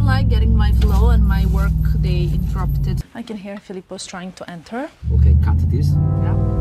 like getting my flow and my work day interrupted. I can hear Filippo's trying to enter. Okay, cut this. Yeah.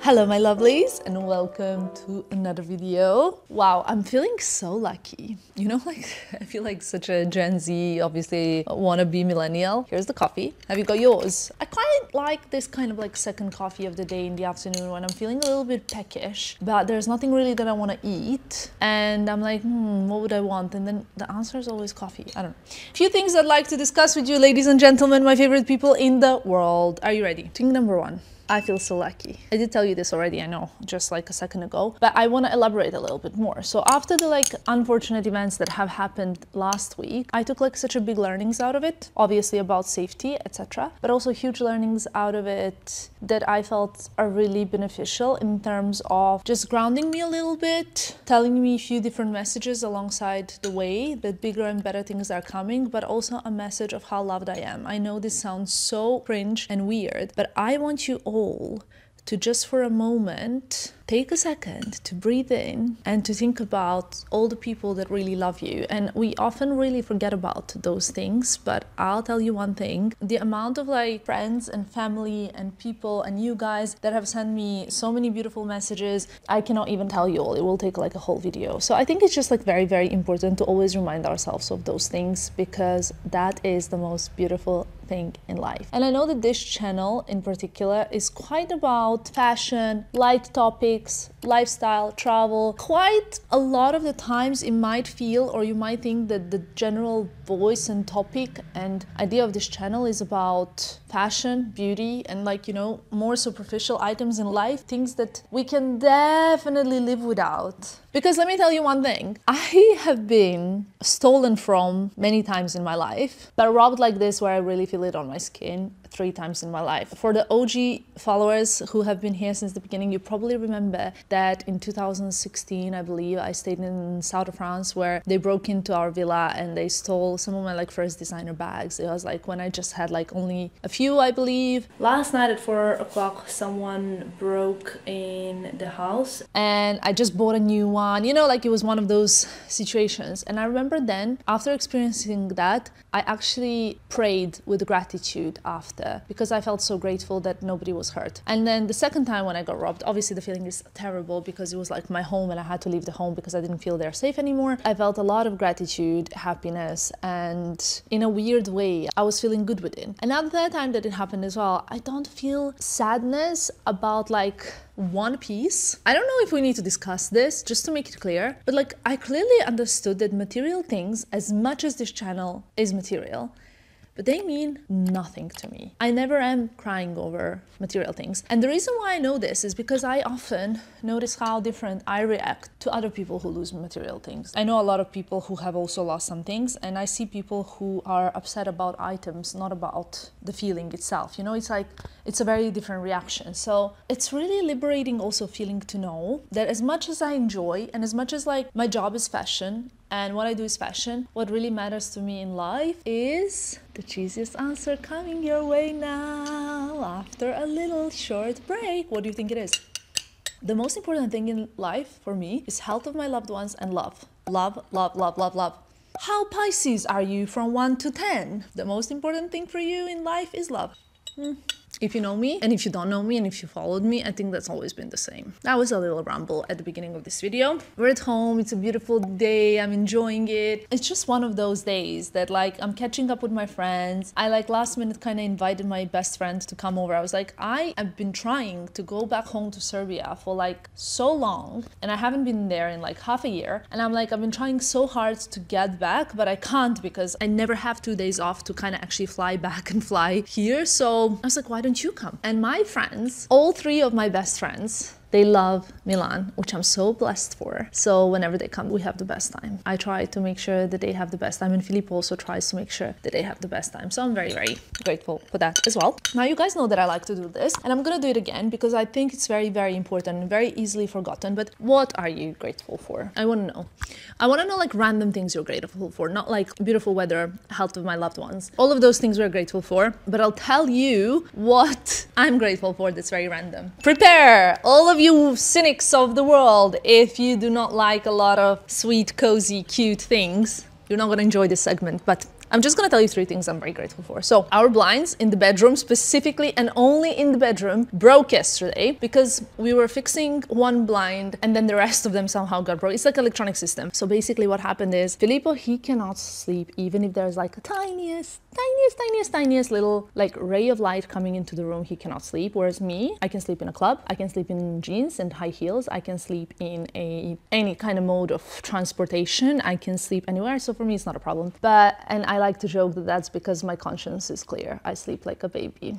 Hello my lovelies and welcome to another video. Wow, I'm feeling so lucky. You know, like I feel like such a Gen Z, obviously wannabe millennial. Here's the coffee. Have you got yours? I quite like this kind of like second coffee of the day in the afternoon when I'm feeling a little bit peckish, but there's nothing really that I want to eat. And I'm like, what would I want? And then the answer is always coffee. I don't know. A few things I'd like to discuss with you, ladies and gentlemen, my favorite people in the world. Are you ready? Thing number one. I feel so lucky. I did tell you this already, I know, just like a second ago, but I want to elaborate a little bit more. So after the like unfortunate events that have happened last week, I took like such a big learnings out of it, obviously about safety, etc., but also huge learnings out of it that I felt are really beneficial in terms of just grounding me a little bit, telling me a few different messages alongside the way that bigger and better things are coming, but also a message of how loved I am. I know this sounds so cringe and weird, but I want you all to just for a moment take a second to breathe in and to think about all the people that really love you. And we often really forget about those things, but I'll tell you one thing, the amount of like friends and family and people and you guys that have sent me so many beautiful messages, I cannot even tell you all. It will take like a whole video. So I think it's just like very, very important to always remind ourselves of those things, because that is the most beautiful thing in life. And I know that this channel in particular is quite about fashion, light topics, lifestyle, travel. Quite a lot of the times it might feel, or you might think, that the general voice and topic and idea of this channel is about fashion, beauty, and like, you know, more superficial items in life, things that we can definitely live without. Because let me tell you one thing, I have been stolen from many times in my life, but robbed like this where I really feel it on my skin 3 times in my life. For the OG followers who have been here since the beginning, you probably remember that in 2016, I believe, I stayed in south of France where they broke into our villa and they stole some of my like first designer bags. It was like when I just had like only a few, I believe. Last night at 4 o'clock, someone broke in the house and I just bought a new one. You know, like it was one of those situations. And I remember then, after experiencing that, I actually prayed with gratitude after, because I felt so grateful that nobody was hurt. And then the second time when I got robbed, obviously the feeling is terrible because it was like my home and I had to leave the home because I didn't feel there safe anymore. I felt a lot of gratitude, happiness, and in a weird way, I was feeling good within. And now the third time that it happened as well, I don't feel sadness about like one piece. I don't know if we need to discuss this, just to make it clear, but like I clearly understood that material things, as much as this channel is material, but they mean nothing to me. I never am crying over material things. And the reason why I know this is because I often notice how different I react to other people who lose material things. I know a lot of people who have also lost some things, and I see people who are upset about items, not about the feeling itself. You know, it's like, it's a very different reaction. So it's really liberating also feeling to know that as much as I enjoy and as much as like my job is fashion, and what I do is fashion, what really matters to me in life is the cheesiest answer coming your way now after a little short break. What do you think it is? The most important thing in life for me is health of my loved ones and love. Love, love, love, love, love. How Pisces are you from 1 to 10? The most important thing for you in life is love. If you know me, and if you don't know me, and if you followed me, I think that's always been the same. That was a little ramble at the beginning of this video. We're at home, it's a beautiful day, I'm enjoying it. It's just one of those days that like I'm catching up with my friends. I like last minute kind of invited my best friend to come over. I was like, I have been trying to go back home to Serbia for like so long, and I haven't been there in like half a year. And I'm like, I've been trying so hard to get back, but I can't because I never have 2 days off to kind of actually fly back and fly here. So I was like, why don't you come? And my friends, all 3 of my best friends, they love Milan, which I'm so blessed for. So whenever they come, we have the best time. I try to make sure that they have the best time, and Filippo also tries to make sure that they have the best time. So I'm very, very grateful for that as well. Now you guys know that I like to do this, and I'm gonna do it again because I think it's very, very important and very easily forgotten. But what are you grateful for? I wanna know. I wanna know like random things you're grateful for, not like beautiful weather, health of my loved ones. All of those things we're grateful for, but I'll tell you what I'm grateful for that's very random. Prepare all of of you cynics of the world, if you do not like a lot of sweet, cozy, cute things, you're not gonna enjoy this segment, but I'm just gonna tell you 3 things I'm very grateful for. So our blinds in the bedroom specifically, and only in the bedroom, broke yesterday because we were fixing one blind and then the rest of them somehow got broke. It's like an electronic system. So basically what happened is Filippo, he cannot sleep even if there's like a tiniest little like ray of light coming into the room. He cannot sleep. Whereas me, I can sleep in a club, I can sleep in jeans and high heels, I can sleep in any kind of mode of transportation, I can sleep anywhere. So for me, it's not a problem. And I like to joke that that's because my conscience is clear. I sleep like a baby.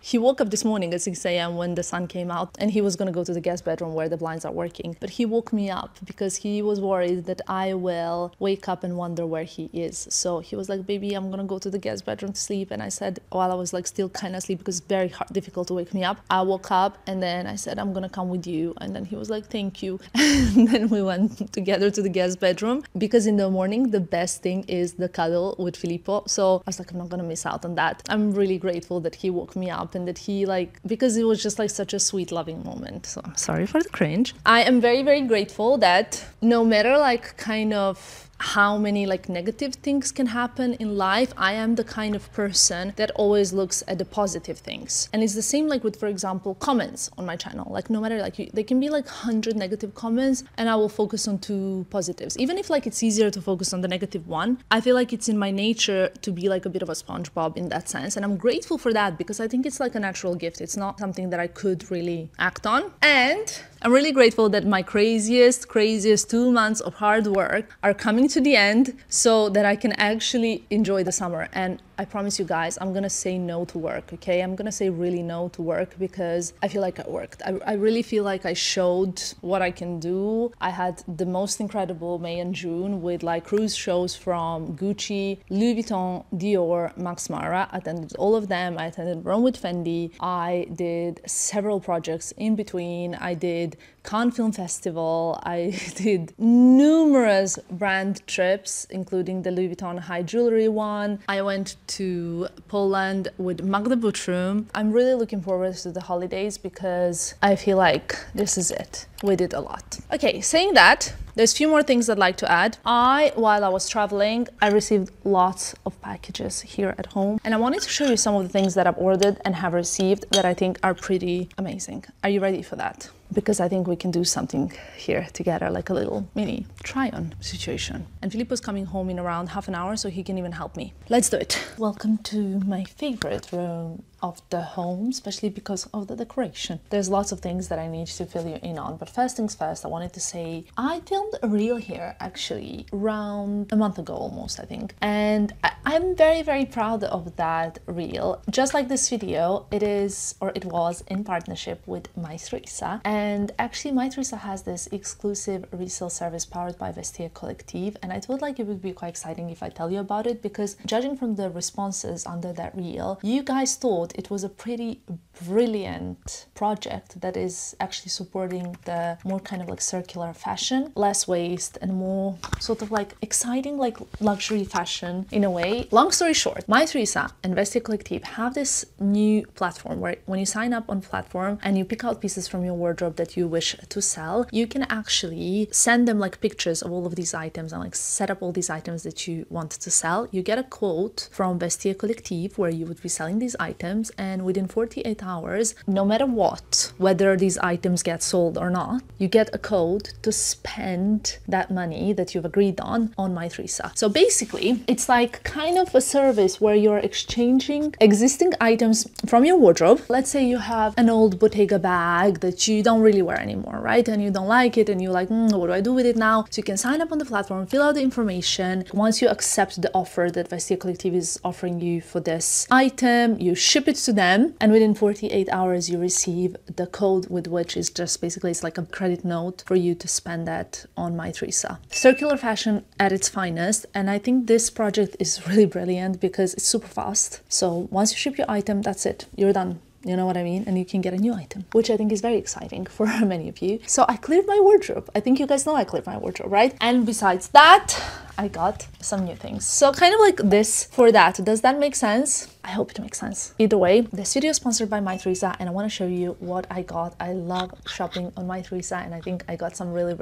He woke up this morning at 6 a.m. when the sun came out, and he was going to go to the guest bedroom where the blinds are working. But he woke me up because he was worried that I will wake up and wonder where he is. So he was like, baby, I'm going to go to the guest bedroom to sleep. And I said, while I was like still kind of asleep, because it's very difficult to wake me up, I woke up and then I said, I'm going to come with you. And then he was like, thank you. And then we went together to the guest bedroom, because in the morning, the best thing is the cuddle with Filippo. So I was like, I'm not going to miss out on that. I'm really grateful that he woke me up and that he because it was just like such a sweet, loving moment. So I'm sorry for the cringe. I am very, very grateful that no matter like kind of how many like negative things can happen in life, I am the kind of person that always looks at the positive things. And it's the same like with, for example, comments on my channel. Like no matter they can be like 100 negative comments and I will focus on 2 positives. Even if like it's easier to focus on the negative one, I feel like it's in my nature to be like a bit of a SpongeBob in that sense. And I'm grateful for that because I think it's like a natural gift. It's not something that I could really act on. And I'm really grateful that my craziest 2 months of hard work are coming to the end so that I can actually enjoy the summer. And I promise you guys, I'm gonna say no to work, okay? I'm gonna say really no to work because I feel like I worked. I really feel like I showed what I can do. I had the most incredible May and June with like cruise shows from Gucci, Louis Vuitton, Dior, Max Mara. I attended all of them. I attended Rome with Fendi. I did several projects in between. I did Cannes Film Festival. I did numerous brand trips, including the Louis Vuitton high jewelry one. I went to Poland with Magda Buttrum. I'm really looking forward to the holidays because I feel like this is it. We did a lot. Okay, saying that, there's a few more things I'd like to add. While I was traveling, I received lots of packages here at home. And I wanted to show you some of the things that I've ordered and have received that I think are pretty amazing. Are you ready for that? Because I think we can do something here together, like a little mini try-on situation. And Filippo's coming home in around half an hour, so he can even help me. Let's do it. Welcome to my favorite room of the home, especially because of the decoration. There's lots of things that I need to fill you in on, but first things first, I wanted to say I filmed a reel here actually around a month ago almost, I think, and I'm very, very proud of that reel. Just like this video, it was in partnership with Mytheresa, and actually Mytheresa has this exclusive resale service powered by Vestiaire Collective, and I thought like it would be quite exciting if I tell you about it, because judging from the responses under that reel, you guys thought it was a pretty brilliant project that is actually supporting the more kind of like circular fashion, less waste, and more sort of like exciting like luxury fashion in a way. Long story short, Mytheresa and Vestiaire Collective have this new platform where when you sign up on platform and you pick out pieces from your wardrobe that you wish to sell, you can actually send them like pictures of all of these items and like set up all these items that you want to sell. You get a quote from Vestiaire Collective where you would be selling these items, and within 48 hours, no matter what, whether these items get sold or not, you get a code to spend that money that you've agreed on Mytheresa. So basically, it's like kind of a service where you're exchanging existing items from your wardrobe. Let's say you have an old Bottega bag that you don't really wear anymore, right? And you don't like it and you're like, what do I do with it now? So you can sign up on the platform, fill out the information. Once you accept the offer that Vestiaire Collective is offering you for this item, you ship it to them, and within 48 hours you receive the code, with which is just basically it's like a credit note for you to spend that on Mytheresa. Circular fashion at its finest, and I think this project is really brilliant because it's super fast. So once you ship your item, that's it, you're done. You know what I mean? And you can get a new item, which I think is very exciting for many of you. So I cleared my wardrobe. I think you guys know I cleared my wardrobe, right? And besides that, I got some new things. So kind of like this for that. Does that make sense? I hope it makes sense. Either way, this video is sponsored by Mytheresa, and I want to show you what I got. I love shopping on Mytheresa, and I think I got some really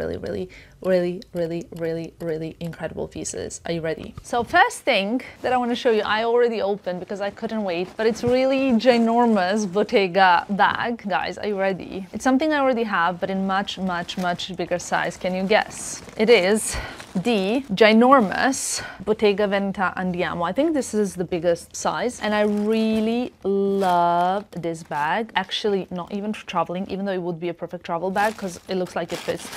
incredible pieces. Are you ready? So first thing that I want to show you, I already opened because I couldn't wait, but it's really ginormous Bottega bag. Guys, are you ready? It's something I already have, but in much bigger size. Can you guess? It is the ginormous Bottega Veneta Andiamo. I think this is the biggest size, and I really love this bag. Actually, not even for traveling, even though it would be a perfect travel bag because it looks like it fits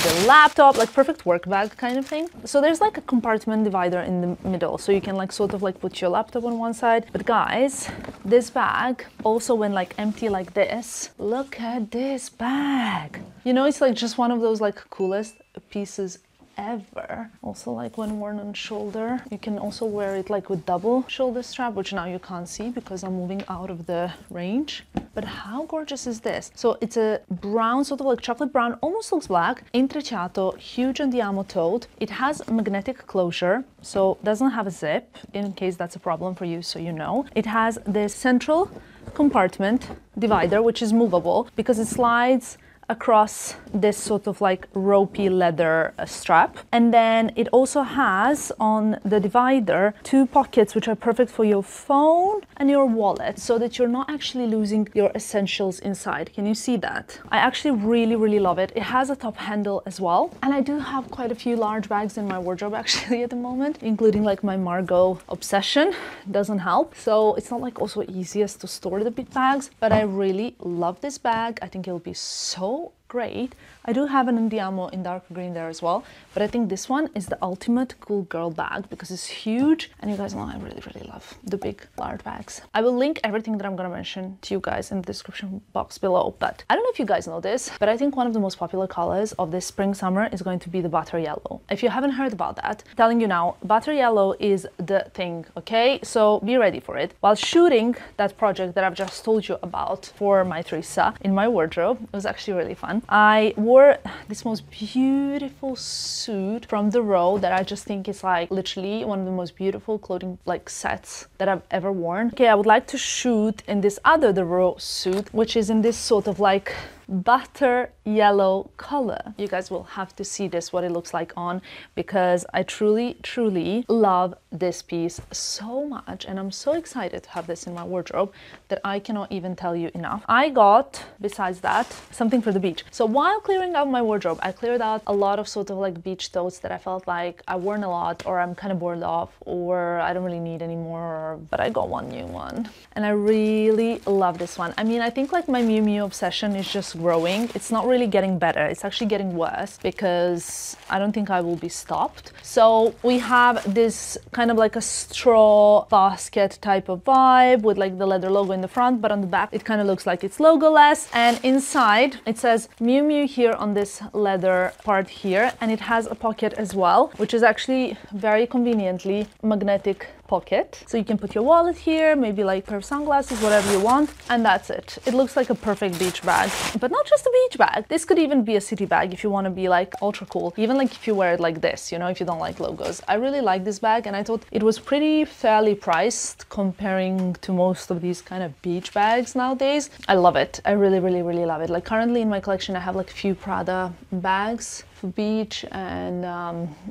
the laptop, like perfect work bag kind of thing. So there's like a compartment divider in the middle, so you can like sort of like put your laptop on one side. But guys, this bag also when like empty like this, look at this bag. You know, it's like just one of those like coolest pieces ever. Also like when worn on shoulder, you can also wear it like with double shoulder strap, which now you can't see because I'm moving out of the range. But how gorgeous is this? So it's a brown, sort of like chocolate brown, almost looks black, intrecciato, huge Andiamo tote. It has magnetic closure, so doesn't have a zip in case that's a problem for you, so you know. It has this central compartment divider, which is movable because it slides across this sort of like ropey leather strap. And then it also has on the divider 2 pockets which are perfect for your phone and your wallet, so that you're not actually losing your essentials inside. Can you see that? I actually really love it. It has a top handle as well, and I do have quite a few large bags in my wardrobe actually at the moment, including like my Margot obsession. Doesn't help, so it's not like also easiest to store the big bags, but I really love this bag. I think it'll be so great. I do have an Andiamo in dark green there as well, but I think this one is the ultimate cool girl bag because it's huge, and you guys know I really love the big large bags. I will link everything that I'm gonna mention to you guys in the description box below. But I don't know if you guys know this, but I think one of the most popular colors of this spring summer is going to be the butter yellow. If you haven't heard about that, I'm telling you now, butter yellow is the thing, okay? So be ready for it. While shooting that project that I've just told you about for Mytheresa in my wardrobe, it was actually really fun. I wore this most beautiful suit from the Row that I just think is like literally one of the most beautiful clothing like sets that I've ever worn. Okay, I would like to shoot in this other The Row suit, which is in this sort of like butter yellow color. You guys will have to see this, what it looks like on, because I truly love this piece so much, and I'm so excited to have this in my wardrobe that I cannot even tell you enough. I got, besides that, something for the beach. So while clearing out my wardrobe, I cleared out a lot of sort of like beach totes that I felt like I worn a lot, or I'm kind of bored of, or I don't really need anymore, but I got one new one and I really love this one. I mean, I think like my Miu Miu obsession is just growing. It's not really getting better, it's actually getting worse because I don't think I will be stopped. So we have this kind of like a straw basket type of vibe with like the leather logo in the front, but on the back it kind of looks like it's logoless, and inside it says Miu Miu here on this leather part here, and it has a pocket as well, which is actually very conveniently magnetic pocket. So you can put your wallet here, maybe like a pair of sunglasses, whatever you want, and that's it. It looks like a perfect beach bag, but not just a beach bag. This could even be a city bag if you want to be like ultra cool, even like if you wear it like this, you know, if you don't like logos. I really like this bag, and I thought it was pretty fairly priced comparing to most of these kind of beach bags nowadays. I love it. I really love it. Like currently in my collection I have like a few Prada bags for beach, and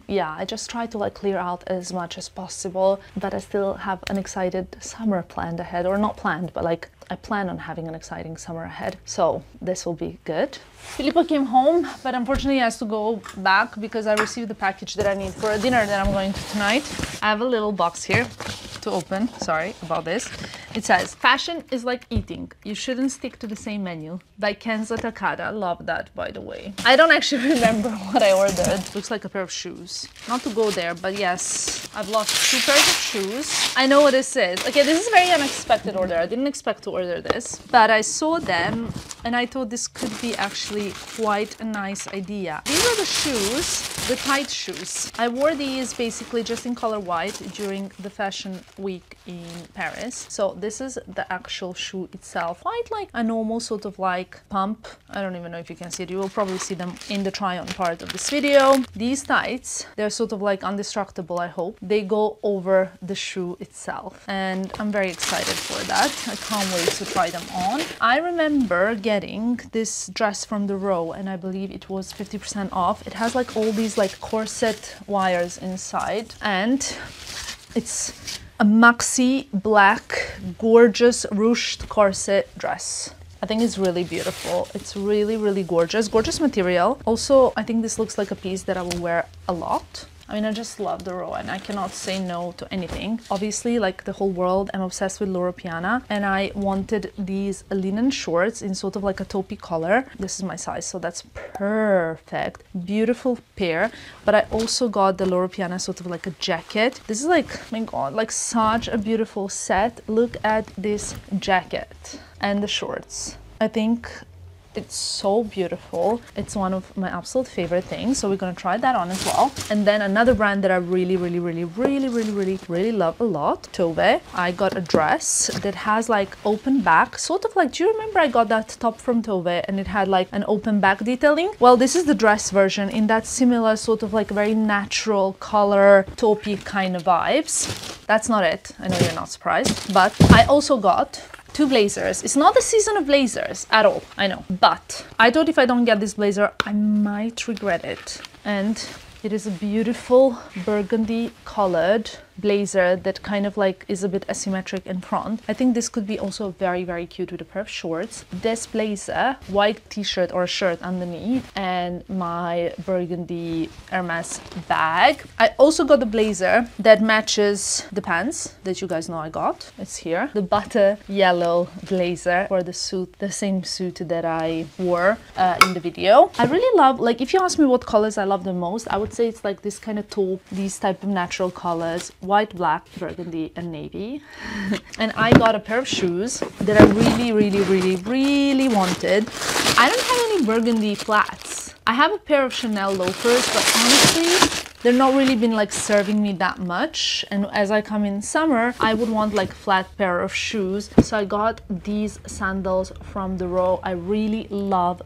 yeah, I just try to like clear out as much as possible, but I still have an excited summer planned ahead, or not planned, but like I plan on having an exciting summer ahead, so this will be good. Filippo came home, but unfortunately he has to go back because I received the package that I need for a dinner that I'm going to tonight. I have a little box here to open. Sorry about this. It says, "Fashion is like eating. You shouldn't stick to the same menu." By Kenzo Takada. Love that, by the way. I don't actually remember what I ordered. Looks like a pair of shoes. Not to go there, but yes, I've lost 2 pairs of shoes. I know what this is. Okay, this is a very unexpected order. I didn't expect to order this, but I saw them and I thought this could be actually quite a nice idea. These are the shoes, the tight shoes. I wore these basically just in color white during the fashion week in Paris. So this is the actual shoe itself, quite like a normal sort of like pump. I don't even know if you can see it. You will probably see them in the try on part of this video. These tights, they're sort of like indestructible, I hope. They go over the shoe itself, and I'm very excited for that. I can't wait to try them on. I remember getting this dress from the Row, and I believe it was 50% off. It has like all these like corset wires inside, and it's a maxi black gorgeous ruched corset dress. I think it's really beautiful. It's really, really gorgeous. Gorgeous material. Also, I think this looks like a piece that I will wear a lot. I mean, I just love the Row, and I cannot say no to anything. Obviously, like the whole world, I'm obsessed with Loro Piana, and I wanted these linen shorts in sort of like a taupey color. This is my size, so that's perfect. Beautiful pair. But I also got the Loro Piana sort of like a jacket. This is like, oh my god, like such a beautiful set. Look at this jacket and the shorts. I think it's so beautiful. It's one of my absolute favorite things, so we're gonna try that on as well. And then another brand that I really love a lot, Tove. I got a dress that has like open back, sort of like, do you remember I got that top from Tove and it had like an open back detailing? Well, this is the dress version in that similar sort of like very natural color, taupey kind of vibes. That's not it, I know you're not surprised, but I also got two blazers. It's not the season of blazers at all, I know, but I thought if I don't get this blazer, I might regret it. And it is a beautiful burgundy colored blazer that kind of like is a bit asymmetric in front. I think this could be also very cute with a pair of shorts. This blazer, white t-shirt or shirt underneath, and my burgundy Hermes bag. I also got the blazer that matches the pants that you guys know I got. It's here. The butter yellow blazer for the suit, the same suit that I wore in the video. I really love, like, if you ask me what colors I love the most, I would say it's like this kind of taupe, these type of natural colors, white, black, burgundy, and navy. And I got a pair of shoes that I really wanted. I don't have any burgundy flats. I have a pair of Chanel loafers, but honestly, they're not really been like serving me that much. And as I come in summer, I would want like flat pair of shoes. So I got these sandals from the Row. I really love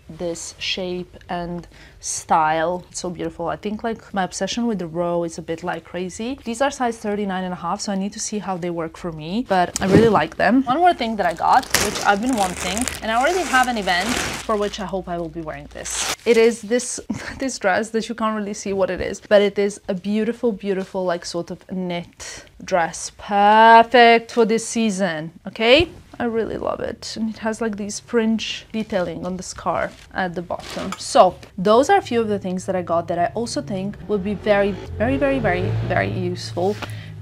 this shape and style. It's so beautiful. I think like my obsession with the Row is a bit like crazy. These are size 39.5, so I need to see how they work for me, but I really like them. One more thing that I got, which I've been wanting, and I already have an event for which I hope I will be wearing this. It is this this dress that you can't really see what it is, but it is a beautiful like sort of knit dress, perfect for this season. Okay, I really love it, and it has like these fringe detailing on the scarf at the bottom. So those are a few of the things that I got that I also think will be very useful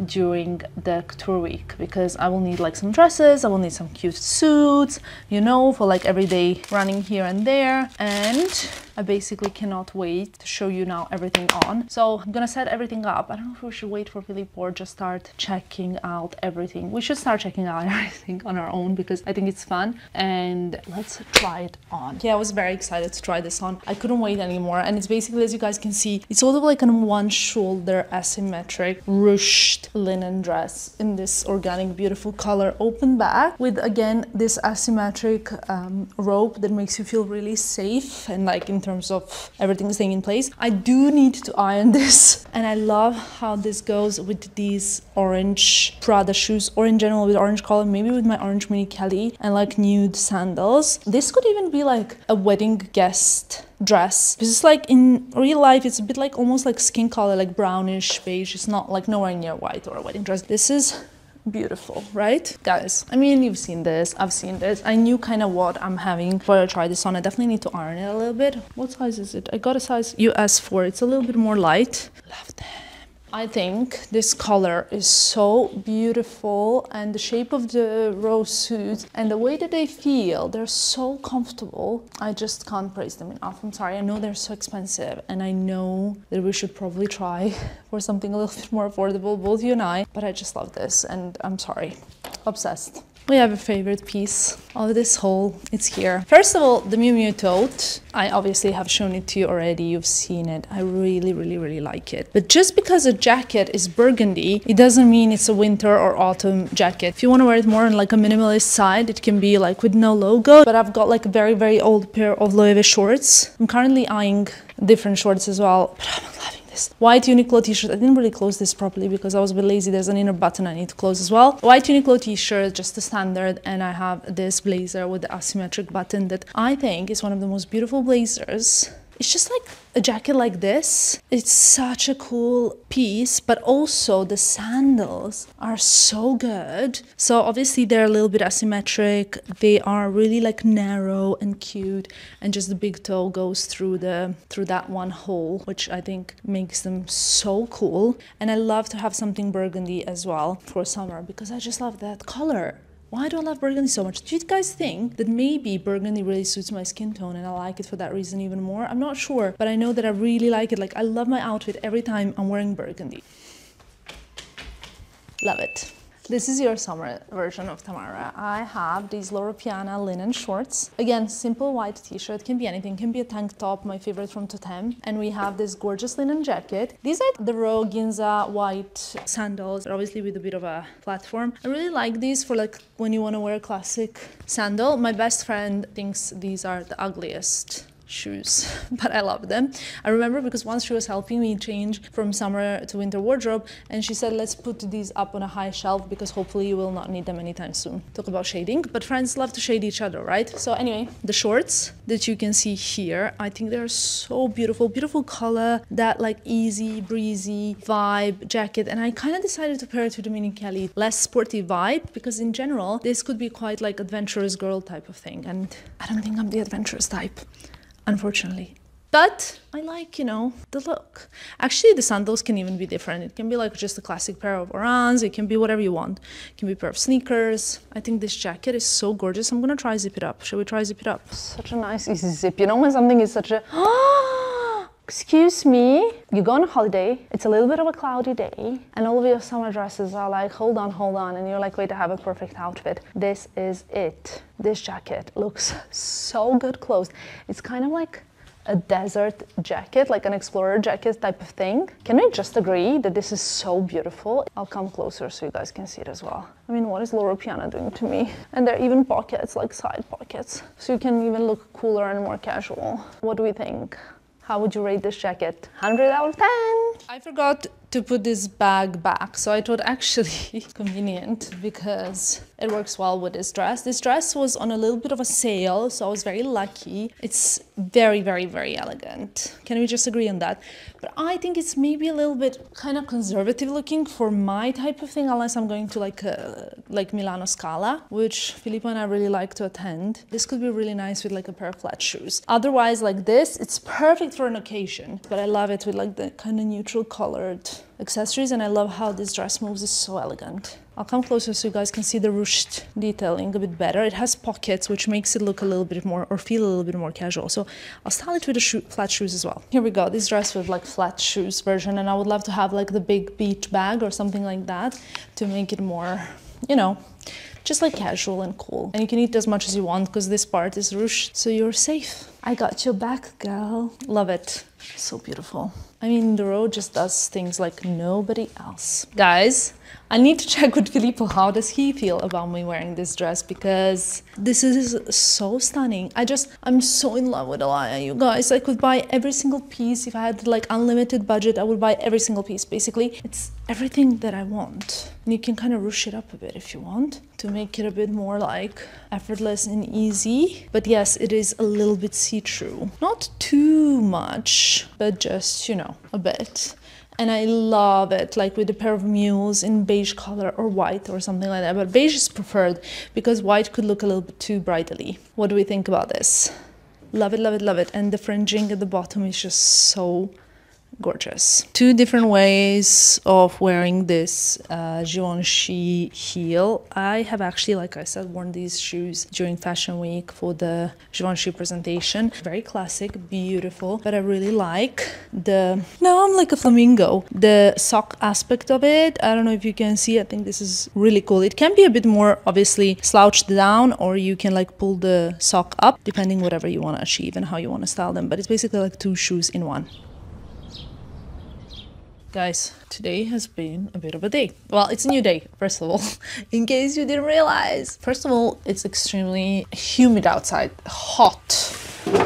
during the couture week, because I will need like some dresses, I will need some cute suits, you know, for like everyday running here and there. And I basically cannot wait to show you now everything on. So I'm gonna set everything up. I don't know if we should wait for Filippo or just start checking out everything. We should start checking out everything on our own because I think it's fun, and let's try it on. Yeah, I was very excited to try this on. I couldn't wait anymore, and it's basically, as you guys can see, it's sort of like an one shoulder asymmetric ruched linen dress in this organic beautiful color, open back with again this asymmetric rope that makes you feel really safe and like in terms of everything staying in place. I do need to iron this, and I love how this goes with these orange Prada shoes, or in general with orange color, maybe with my orange mini Kelly and like nude sandals. This could even be like a wedding guest dress. This is like in real life, it's a bit like almost like skin color, like brownish beige. It's not like nowhere near white or a wedding dress. This is beautiful, right guys? I mean, you've seen this, I've seen this. I knew kind of what I'm having before I try this on. I definitely need to iron it a little bit. What size is it? I got a size US 4. It's a little bit more light. Love them. I think this color is so beautiful, and the shape of the rose suits and the way that they feel, they're so comfortable. I just can't praise them enough. I'm sorry, I know they're so expensive, and I know that we should probably try for something a little bit more affordable, both you and I, but I just love this, and I'm sorry, obsessed. We have a favorite piece of this haul. It's here. First of all, the Miu Miu tote. I obviously have shown it to you already. You've seen it. I really like it. But just because a jacket is burgundy, it doesn't mean it's a winter or autumn jacket. If you want to wear it more on like a minimalist side, it can be like with no logo. But I've got like a very old pair of Loewe shorts. I'm currently eyeing different shorts as well. But I'm loving this white Uniqlo t-shirt. I didn't really close this properly because I was a bit lazy. There's an inner button I need to close as well. White Uniqlo t-shirt, just the standard, and I have this blazer with the asymmetric button that I think is one of the most beautiful blazers. It's just like a jacket like this. It's such a cool piece, but also the sandals are so good. So obviously they're a little bit asymmetric. They are really like narrow and cute, and just the big toe goes through that one hole, which I think makes them so cool. And I love to have something burgundy as well for summer because I just love that color. Why do I love burgundy so much? Do you guys think that maybe burgundy really suits my skin tone and I like it for that reason even more? I'm not sure, but I know that I really like it. Like, I love my outfit every time I'm wearing burgundy. Love it. This is your summer version of Tamara. I have these Loro Piana linen shorts. Again, simple white t-shirt, can be anything, can be a tank top, my favorite from Totem. And we have this gorgeous linen jacket. These are the raw Ginza white sandals, obviously with a bit of a platform. I really like these for like when you want to wear a classic sandal. My best friend thinks these are the ugliest shoes, but I love them. I remember because once she was helping me change from summer to winter wardrobe, and she said, let's put these up on a high shelf because hopefully you will not need them anytime soon. Talk about shading, but friends love to shade each other, right? So anyway, the shorts that you can see here, I think they're so beautiful. Beautiful color, that like easy breezy vibe jacket, and I kind of decided to pair it with the Mini Kelly, less sporty vibe, because in general this could be quite like adventurous girl type of thing, and I don't think I'm the adventurous type, unfortunately. But I like, you know, the look. Actually, the sandals can even be different. It can be like just a classic pair of Orans. It can be whatever you want. It can be a pair of sneakers. I think this jacket is so gorgeous. I'm gonna try zip it up. Shall we try zip it up? Such a nice easy zip. You know when something is such a... Excuse me, you go on a holiday, it's a little bit of a cloudy day, and all of your summer dresses are like, hold on, and you're like, wait, I have a perfect outfit. This is it. This jacket looks so good closed. It's kind of like a desert jacket, like an explorer jacket type of thing. Can we just agree that this is so beautiful? I'll come closer so you guys can see it as well. I mean, what is Loro Piana doing to me? And there are even pockets, like side pockets, so you can even look cooler and more casual. What do we think? How would you rate this jacket? 100 out of 10. I forgot to put this bag back, so I thought actually convenient because it works well with this dress. This dress was on a little bit of a sale, so I was very lucky. It's very elegant. Can we just agree on that? But I think it's maybe a little bit kind of conservative looking for my type of thing, unless I'm going to like Milano Scala, which Filippo and I really like to attend. This could be really nice with like a pair of flat shoes. Otherwise, like this, it's perfect for an occasion, but I love it with like the kind of neutral colored accessories, and I love how this dress moves. It's so elegant. I'll come closer so you guys can see the ruched detailing a bit better. It has pockets, which makes it look a little bit more, or feel a little bit more casual. So I'll style it with the flat shoes as well. Here we go, this dress with like flat shoes version, and I would love to have like the big beach bag or something like that to make it more, you know, just like casual and cool. And you can eat as much as you want because this part is ruched, so you're safe. I got your back, girl. Love it. So beautiful. I mean, the road just does things like nobody else. Guys, I need to check with Filippo. How does he feel about me wearing this dress? Because this is so stunning. I'm so in love with Alaya, you guys. I could buy every single piece. If I had like unlimited budget, I would buy every single piece. Basically, it's everything that I want. And you can kind of ruche it up a bit if you want to make it a bit more like effortless and easy. But yes, it is a little bit see-through. Not too much, but just, you know, a bit. And I love it, like with a pair of mules in beige color or white or something like that. But beige is preferred because white could look a little bit too bridally. What do we think about this? Love it, love it, love it. And the fringing at the bottom is just so gorgeous. Two different ways of wearing this Givenchy heel. I have actually, like I said, worn these shoes during Fashion Week for the Givenchy presentation. Very classic, beautiful, but I really like now I'm like a flamingo, the sock aspect of it. I don't know if you can see, I think this is really cool. It can be a bit more obviously slouched down, or you can like pull the sock up, depending whatever you want to achieve and how you want to style them, but it's basically like two shoes in one. Guys, today has been a bit of a day. Well, it's a new day, first of all, in case you didn't realize. First of all, it's extremely humid outside, hot.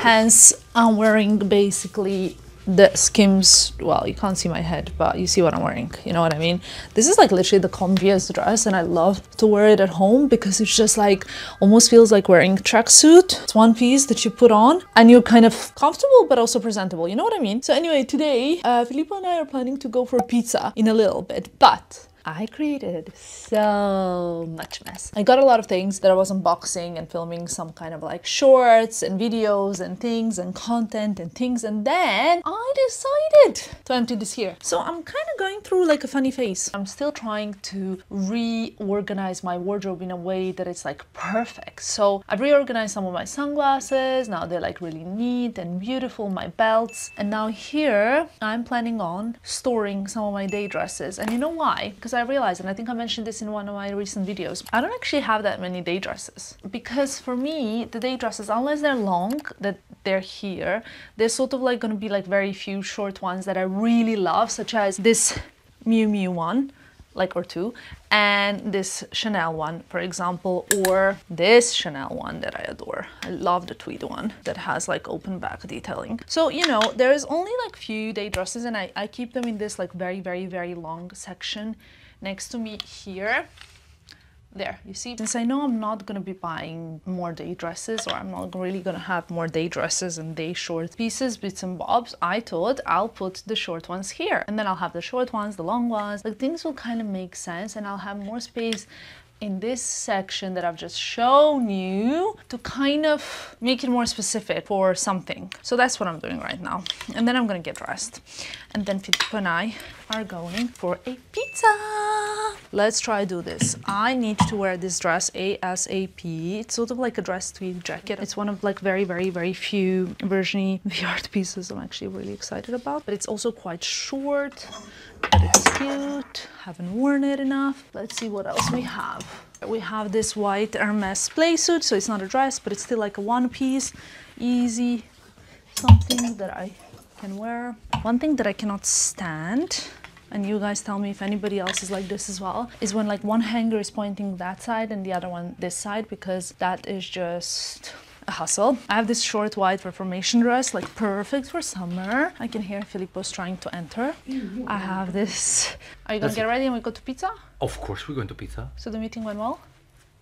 Hence, I'm wearing basically the Skims, well, you can't see my head, but you see what I'm wearing, you know what I mean? This is like literally the comfiest dress, and I love to wear it at home because it's just like, almost feels like wearing a tracksuit. It's one piece that you put on and you're kind of comfortable but also presentable, you know what I mean? So anyway, today, Filippo and I are planning to go for pizza in a little bit, but I created so much mess. I got a lot of things that I was unboxing and filming some kind of like shorts and videos and things and content and things, and then I decided to empty this here. So I'm kind of going through like a funny phase. I'm still trying to reorganize my wardrobe in a way that it's like perfect. So I've reorganized some of my sunglasses. Now they're like really neat and beautiful, my belts. And now here I'm planning on storing some of my day dresses. And you know why? Because I realized, and I think I mentioned this in one of my recent videos, I don't actually have that many day dresses, because for me the day dresses, unless they're long, that they're here, they're sort of like going to be like very few short ones that I really love, such as this Miu Miu one, like, or two, and this Chanel one, for example, or this Chanel one that I adore. I love the tweed one that has like open back detailing. So, you know, there's only like few day dresses, and I keep them in this like very, very, very long section next to me here. There, you see, since I know I'm not gonna be buying more day dresses, or I'm not really gonna have more day dresses and day short pieces, bits and bobs, I thought I'll put the short ones here, and then I'll have the short ones, the long ones, like things will kind of make sense, and I'll have more space in this section that I've just shown you to kind of make it more specific for something. So that's what I'm doing right now. And then I'm gonna get dressed. And then Filippo and I are going for a pizza. Let's try do this. I need to wear this dress ASAP. It's sort of like a dress tweed jacket. It's one of like very, very, very few Virginie Viard pieces I'm actually really excited about. But it's also quite short, but it's cute. Haven't worn it enough. Let's see what else we have. We have this white Hermes play suit, so it's not a dress, but it's still like a one piece, easy, something that I can wear. One thing that I cannot stand, and you guys tell me if anybody else is like this as well, is when like one hanger is pointing that side and the other one this side, because that is just a hustle. I have this short white Reformation dress, like perfect for summer. I can hear Filippo's trying to enter. I have this. Are you gonna get ready and we go to pizza? Of course, we're going to pizza. So the meeting went well?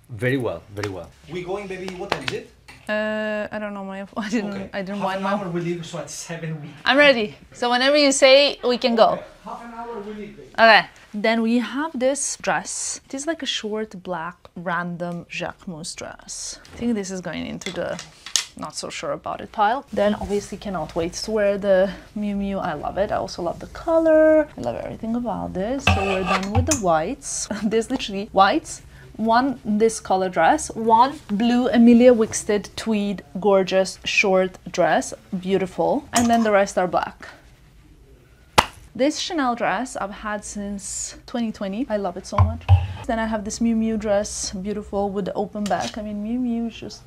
Very well, very well. We going, baby. What time is it? I don't know. I didn't wind my. Half an hour we leave, so at 7 we. I'm ready. So whenever you say, we can go. Okay. Half an hour we leave, baby. Okay. Then we have this dress. It is like a short black random Jacquemus dress. I think this is going into the not so sure about it pile. Then obviously cannot wait to wear the Miu Miu. I love it. I also love the color. I love everything about this. So we're done with the whites. There's literally whites, one this color dress, one blue Emilia Wickstead tweed gorgeous short dress, beautiful, and then the rest are black. This Chanel dress I've had since 2020. I love it so much. Then I have this Miu Miu dress, beautiful with the open back. I mean, Miu Miu is just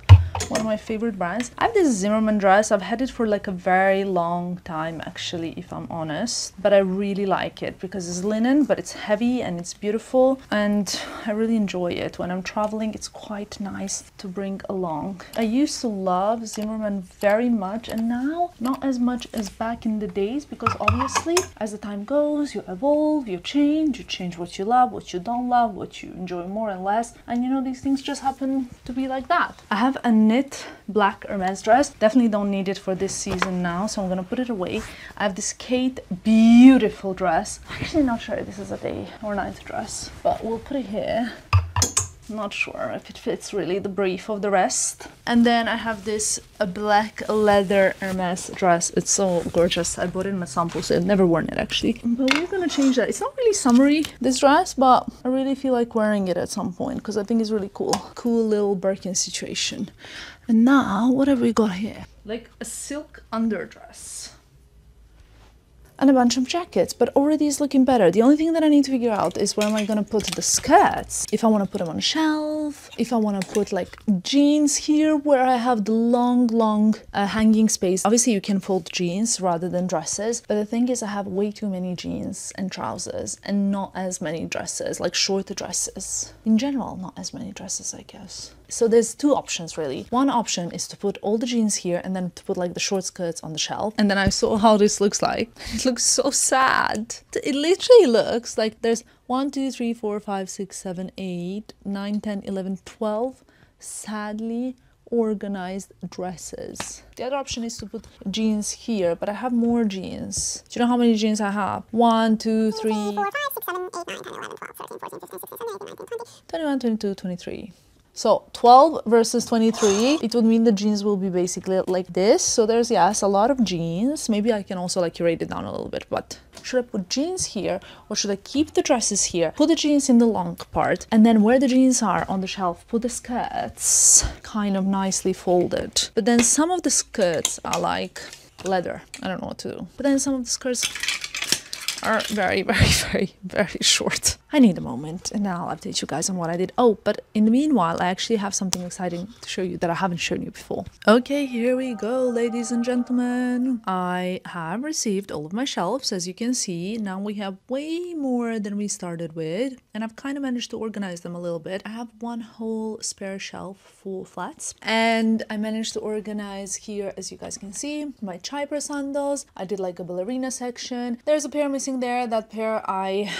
one of my favorite brands. I have this Zimmermann dress. I've had it for like a very long time actually, if I'm honest, but I really like it because it's linen, but it's heavy and it's beautiful, and I really enjoy it. When I'm traveling, it's quite nice to bring along. I used to love Zimmermann very much, and now not as much as back in the days, because obviously as the time goes, you evolve, you change what you love, what you don't love, what you enjoy more and less, and you know, these things just happen to be like that. I have a knit black Hermes dress. Definitely don't need it for this season now, so I'm gonna put it away. I have this Kate beautiful dress. I'm actually not sure if this is a day or night dress, but we'll put it here. Not sure if it fits really the brief of the rest. And then I have this a black leather Hermes dress. It's so gorgeous. I bought it in a sample, so I've never worn it actually. But we're gonna change that. It's not really summery, this dress, but I really feel like wearing it at some point because I think it's really cool. Cool little Birkin situation. And now, what have we got here? Like a silk underdress. And a bunch of jackets, but already it's looking better. The only thing that I need to figure out is where am I gonna put the skirts? If I wanna put them on a shelf, if I wanna put like jeans here where I have the long hanging space. Obviously you can fold jeans rather than dresses, but the thing is I have way too many jeans and trousers and not as many dresses, like short dresses. In general, not as many dresses, I guess. So there's two options really. One option is to put all the jeans here and then to put like the short skirts on the shelf. And then I saw how this looks like. It looks so sad. It literally looks like there's 1, 2, 3, 4, 5, 6, 7, 8, 9, 10, 11, 12 sadly organized dresses. The other option is to put jeans here, but I have more jeans. Do you know how many jeans I have? 1, 2, 3, 4, 5, 6, 7, 8, 9, 10, 11, 12, 13, 14, 15, 16, 17, 18, 19, 20, 21, 22, 23. So 12 versus 23, it would mean the jeans will be basically like this. So there's, yes, a lot of jeans. Maybe I can also like curate it down a little bit, but should I put jeans here or should I keep the dresses here? Put the jeans in the long part and then where the jeans are on the shelf, put the skirts kind of nicely folded. But then some of the skirts are like leather. I don't know what to do. But then some of the skirts are very short. I need a moment and then I'll update you guys on what I did. Oh, but in the meanwhile, I actually have something exciting to show you that I haven't shown you before. Okay, here we go, ladies and gentlemen. I have received all of my shelves, as you can see. Now we have way more than we started with, and I've kind of managed to organize them a little bit. I have one whole spare shelf full of flats, and I managed to organize here, as you guys can see, my Chypre sandals. I did like a ballerina section. There's a pair missing there. That pair I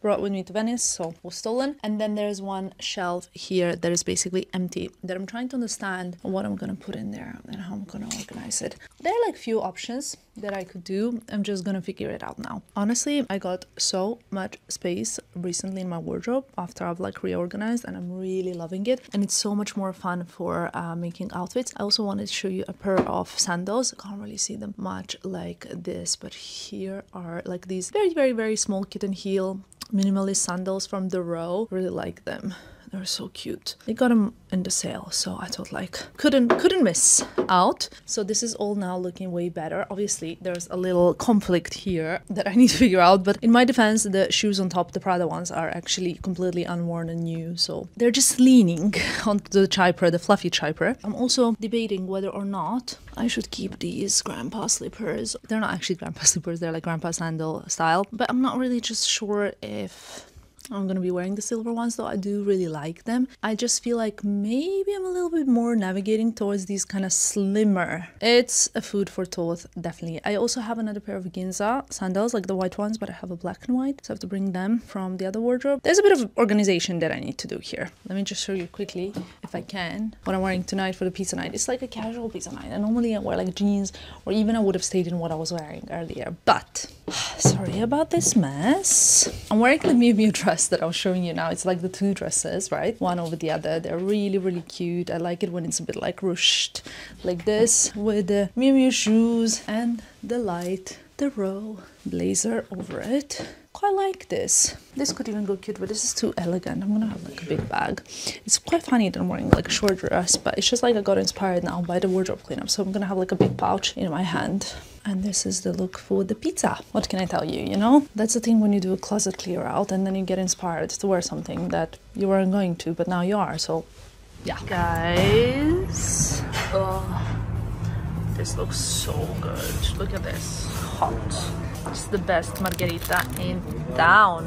brought with me to Venice, so was stolen. And then there's one shelf here that is basically empty that I'm trying to understand what I'm gonna put in there and how I'm gonna organize it. There are like few options that I could do. I'm just gonna figure it out now. Honestly, I got so much space recently in my wardrobe after I've like reorganized, and I'm really loving it, and it's so much more fun for making outfits. I also wanted to show you a pair of sandals. I can't really see them much like this, but here are like these very small kitten heel minimalist sandals from the Row. Really like them. They're so cute. They got them in the sale, so I thought like couldn't miss out. So this is all now looking way better. Obviously there's a little conflict here that I need to figure out, but in my defense, the shoes on top, the Prada ones, are actually completely unworn and new, so they're just leaning onto the Chypre, the fluffy Chypre. I'm also debating whether or not I should keep these grandpa slippers. They're not actually grandpa slippers, they're like grandpa sandal style, but I'm not really just sure if I'm gonna be wearing the silver ones, though I do really like them. I just feel like maybe I'm a little bit more navigating towards these kind of slimmer. It's a food for thought, definitely. I also have another pair of Ginza sandals, like the white ones, but I have a black and white, so I have to bring them from the other wardrobe. There's a bit of organization that I need to do here. Let me just show you quickly, if I can, what I'm wearing tonight for the pizza night. It's like a casual pizza night, and normally I wear like jeans, or even I would have stayed in what I was wearing earlier, but sorry about this mess. I'm wearing the Miu Miu dress that I was showing you now. It's like the two dresses, right? One over the other. They're really cute. I like it when it's a bit like ruched like this, with the Miu Miu shoes and the Row blazer over it. Quite like this. This could even go cute, but this is too elegant. I'm gonna have like a big bag. It's quite funny that I'm wearing like a short dress, but it's just like I got inspired now by the wardrobe cleanup, so I'm gonna have like a big pouch in my hand. And this is the look for the pizza. What can I tell you, you know? That's the thing when you do a closet clear out and then you get inspired to wear something that you weren't going to, but now you are, so yeah. Guys, oh, this looks so good. Look at this, hot. It's the best margherita in town.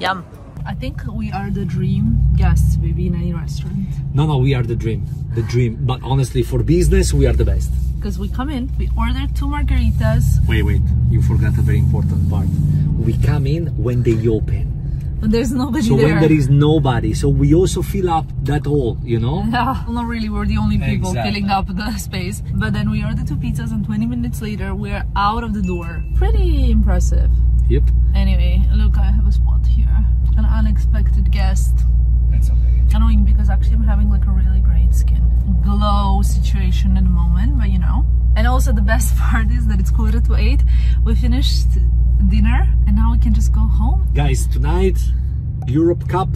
Yum. I think we are the dream guests, maybe in any restaurant. No, we are the dream. The dream. But honestly, for business, we are the best. Because we come in, we order 2 margaritas. Wait. You forgot a very important part. We come in when they open. But there's nobody so there. So when there is nobody. So we also fill up that hole, you know? Yeah, well, not really. We're the only people filling up the space. But then we order 2 pizzas and 20 minutes later, we're out of the door. Pretty impressive. Yep. Anyway, look, I have a spot here. An unexpected guest. It's okay. Annoying because actually I'm having like a really great skin glow situation at the moment, but you know. And also the best part is that it's 8:15. We finished dinner and now we can just go home. Guys, tonight Europe Cup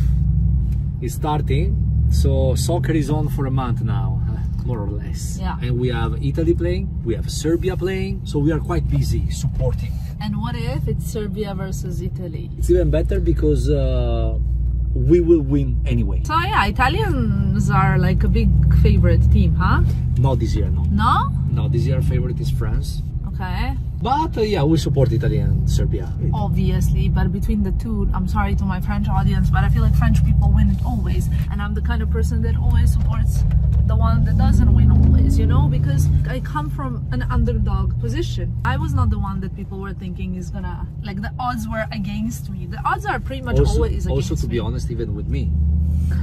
is starting, so soccer is on for a month now, more or less. Yeah. And we have Italy playing, we have Serbia playing, so we are quite busy supporting. And what if it's Serbia versus Italy? It's even better because we will win anyway. So yeah, Italians are like a big favorite team, huh? Not this year, no. No? No, this year favorite is France. Okay. But yeah, we support Italy and Serbia. Obviously, but between the two, I'm sorry to my French audience, but I feel like French people win it always. And I'm the kind of person that always supports the one that doesn't win always, you know, because I come from an underdog position. I was not the one that people were thinking is gonna, like, the odds were against me. The odds are pretty much always against me. Also, to be honest, even with me.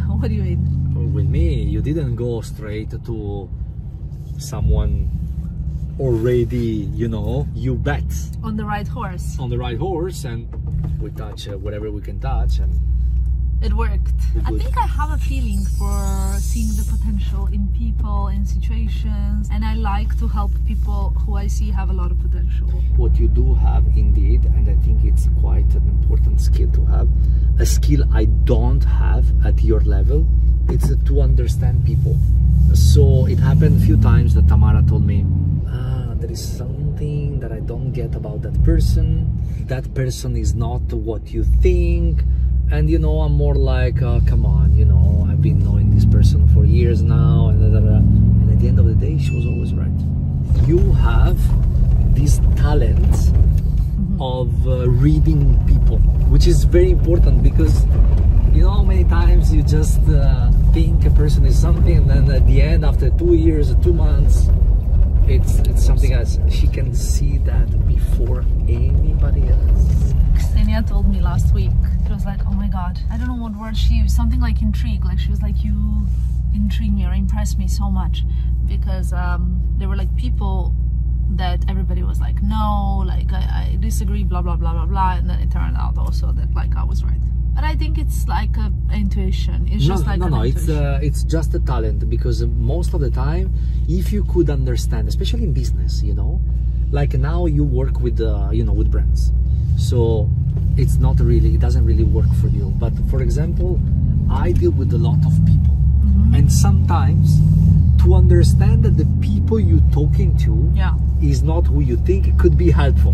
What do you mean? With me, you didn't go straight to someone already, you know, you bet On the right horse. on the right horse, and we touch whatever we can touch, and It worked. I Good. think I have a feeling for seeing the potential in people, in situations, and I like to help people who I see have a lot of potential. what you do have indeed, and I think it's quite an important skill to have, a skill I don't have at your level, it's to understand people. So it happened a few times that Tamara told me, there is something that I don't get about that person is not what you think. And you know, I'm more like, come on, you know, I've been knowing this person for years now, and at the end of the day, she was always right. You have this talent of reading people, which is very important, because you know, many times you just think a person is something, and then at the end, after 2 years or 2 months, it's something else. She can see that before anybody else. Ksenia told me last week, she was like, oh my god, I don't know what word she used, something like intrigue, like she was like, you intrigue me or impress me so much, because there were like people that everybody was like, no, like I disagree, blah blah blah blah blah, and then it turned out also that like I was right. But I think it's like a intuition. It's just like an intuition. It's just a talent, because most of the time, if you could understand, especially in business, you know, like now you work with you know, with brands, so it's not really, it doesn't really work for you. But for example, I deal with a lot of people, and sometimes to understand that the people you're talking to is not who you think, it could be helpful,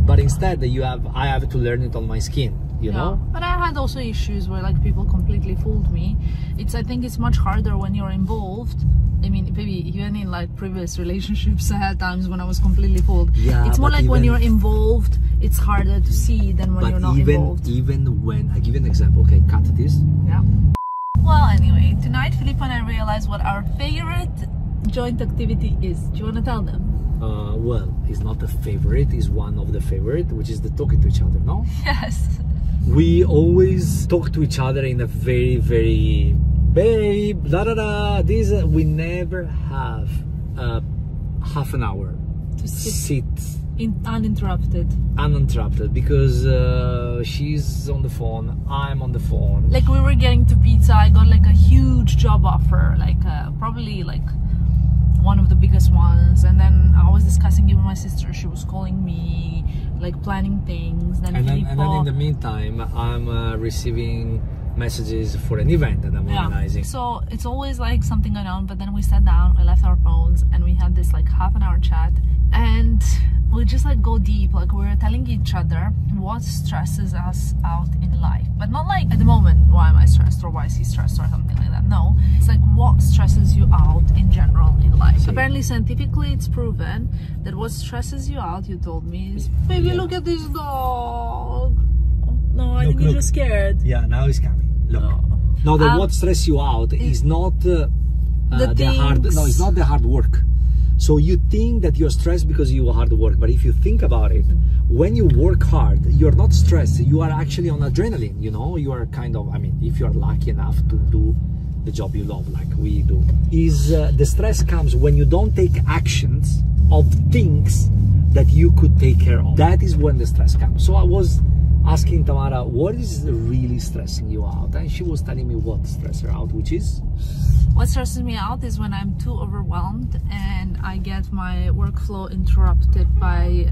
but instead I have to learn it on my skin. You know? But I had also issues where like people completely fooled me. I think it's much harder when you're involved. I mean, maybe even in like previous relationships, I had times when I was completely fooled. Yeah, it's more like when you're involved, it's harder to see than when you're not involved. Even when, I give you an example, okay, cut this. Yeah. Well, anyway, tonight Filippo and I realized what our favorite joint activity is. Do you want to tell them? Well, it's not a favorite, it's one of the favorite, which is the talking to each other, no? Yes. We always talk to each other in a very, very, babe, da da da, this, we never have half an hour To sit uninterrupted, because she's on the phone, I'm on the phone. Like we were getting to pizza, I got like a huge job offer, like probably like one of the biggest ones, and then I was discussing it with my sister. She was calling me, like planning things. Then and then in the meantime, I'm receiving messages for an event that I'm organizing. So it's always like something going on. But then we sat down, we left our phones, and we had this like half-an-hour chat, and we just like go deep. Like we were telling each other what stresses us out in life, but not like at the moment, why am I stressed or why is he stressed or something like that. No, it's like what stresses you out in general in life. Apparently scientifically it's proven that what stresses you out, you told me, is baby, look at this dog. No, I think you're just scared. Yeah, now he's coming. Look. No, what stresses you out is not the hard. No, it's not the hard work. So you think that you're stressed because you are hard work, but if you think about it, when you work hard, you're not stressed. You are actually on adrenaline. You know, you are kind of. I mean, if you are lucky enough to do the job you love, like we do, the stress comes when you don't take actions of things that you could take care of. That is when the stress comes. So I was asking Tamara, what is really stressing you out? And she was telling me what stressed her out, which is? What stresses me out is when I'm too overwhelmed and I get my workflow interrupted by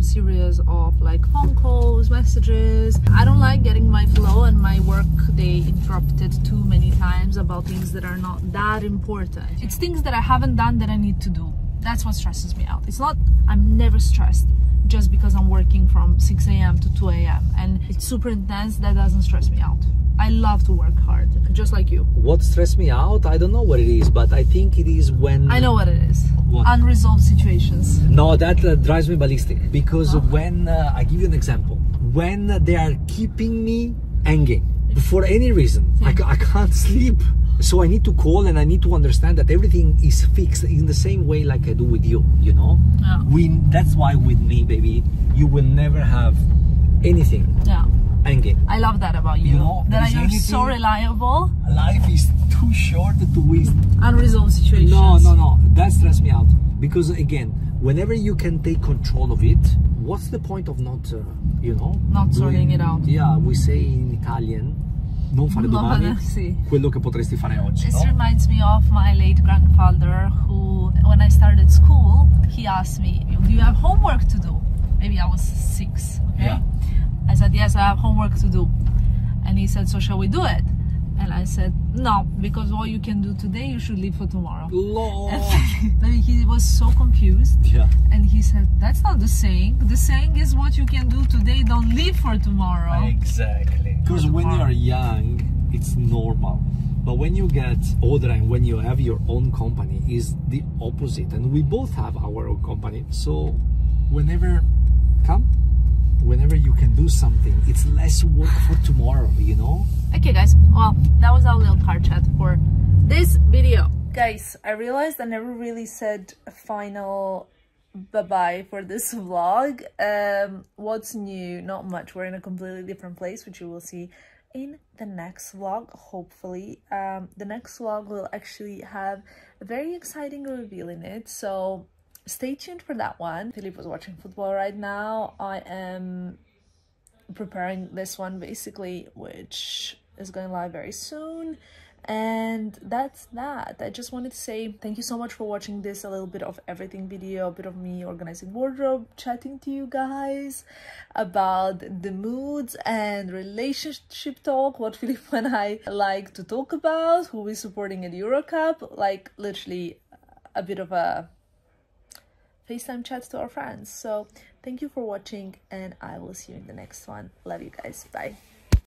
series of like phone calls, messages. I don't like getting my flow and my work day interrupted too many times about things that are not that important. It's things that I haven't done that I need to do. That's what stresses me out. It's not, I'm never stressed just because I'm working from 6 a.m. to 2 a.m. and it's super intense. That doesn't stress me out. I love to work hard, just like you. What stressed me out? I don't know what it is, but I think it is when... I know what it is. What? Unresolved situations. No, that drives me ballistic. Because when, I give you an example. When they are keeping me hanging for any reason, I can't sleep. So I need to call and I need to understand that everything is fixed in the same way like I do with you, you know? Yeah. That's why with me, baby, you will never have anything. Yeah. Hanging. I love that about you. You know, that you're so reliable. Life is too short to waste. Unresolved situations. No. That stressed me out. Because again, whenever you can take control of it, what's the point of not, you know? Not sorting it out. Yeah, we say in Italian, non fare domani quello che potresti fare oggi. This reminds me of my late grandfather who, when I started school, he asked me, do you have homework to do? Maybe I was 6, okay? Yeah. I said, yes, I have homework to do. And he said, so shall we do it? And I said, no, because what you can do today, you should leave for tomorrow. But he was so confused. Yeah. And he said, that's not the saying. The saying is what you can do today, don't leave for tomorrow. Exactly. Because when you're young, it's normal. But when you get older and when you have your own company, is the opposite. And we both have our own company. So whenever you can do something, it's less work for tomorrow, you know? Okay guys, well, that was our little car chat for this video. Guys, I realized I never really said a final bye-bye for this vlog. What's new? Not much. We're in a completely different place, which you will see in the next vlog, hopefully. The next vlog will actually have a very exciting reveal in it, so stay tuned for that one. Filippo is watching football right now. I am preparing this one basically, which is going live very soon. And that's that. I just wanted to say thank you so much for watching this a little bit of everything video, a bit of me organizing wardrobe, chatting to you guys about the moods and relationship talk, what Filippo and I like to talk about, who is supporting at Euro Cup, like literally a bit of a FaceTime chats to our friends. So thank you for watching and I will see you in the next one. Love you guys. Bye.